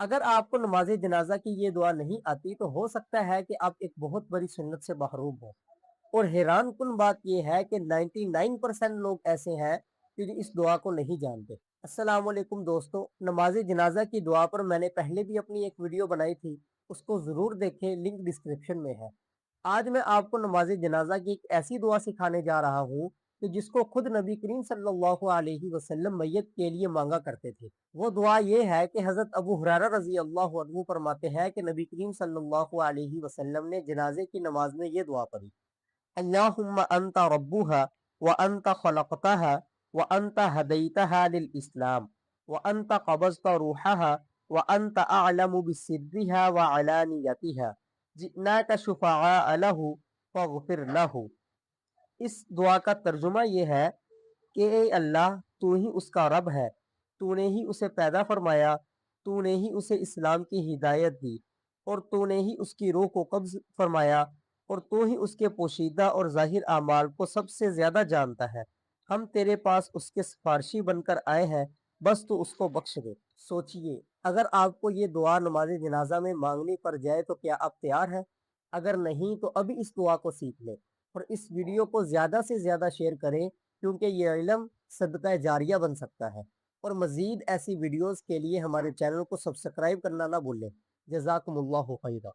اگر آپ کو نماز جنازہ کی یہ دعا نہیں آتی تو ہو سکتا ہے کہ آپ ایک بہت بڑی سنت سے محروم ہو، اور حیران کن بات یہ ہے کہ 99% لوگ ایسے ہیں کہ جو اس دعا کو نہیں جانتے۔ السلام علیکم دوستو، نماز جنازہ کی دعا پر میں نے پہلے بھی اپنی ایک ویڈیو بنائی تھی، اس کو ضرور دیکھیں، لنک ڈسکرپشن میں ہے۔ آج میں آپ کو نماز جنازہ کی ایک ایسی دعا سکھانے جا رہا ہوں کہ جس کو خود نبی کریم صلی اللہ علیہ وسلم میت کے لیے مانگا کرتے تھے۔ وہ دعا یہ ہے کہ حضرت ابو ہریرہ رضی اللہ عنہ فرماتے ہیں کہ نبی کریم صلی اللہ علیہ وسلم نے جنازے کی نماز میں یہ دعا پڑھی: اللہم انت ربها وانت خلقتها وانت ہدیتها للاسلام وانت قبضت روحها وانت اعلم بسرها وعلانیتها جئناک شفعاء له فاغفر له۔ اس دعا کا ترجمہ یہ ہے کہ اے اللہ، تو ہی اس کا رب ہے، تو نے ہی اسے پیدا فرمایا، تو نے ہی اسے اسلام کی ہدایت دی، اور تو نے ہی اس کی روح کو قبض فرمایا، اور تو ہی اس کے پوشیدہ اور ظاہر اعمال کو سب سے زیادہ جانتا ہے۔ ہم تیرے پاس اس کے سفارشی بن کر آئے ہیں، بس تو اس کو بخش دے۔ سوچئے، اگر آپ کو یہ دعا نماز جنازہ میں مانگنی پڑ جائے تو کیا آپ تیار ہیں؟ اگر نہیں تو ابھی اس دعا کو سیکھ لیں، اور اس ویڈیو کو زیادہ سے زیادہ شیئر کریں، کیونکہ یہ علم صدقہ جاریہ بن سکتا ہے۔ اور مزید ایسی ویڈیوز کے لیے ہمارے چینل کو سبسکرائب کرنا نہ بھولیں۔ جزاکم اللہ خیرہ۔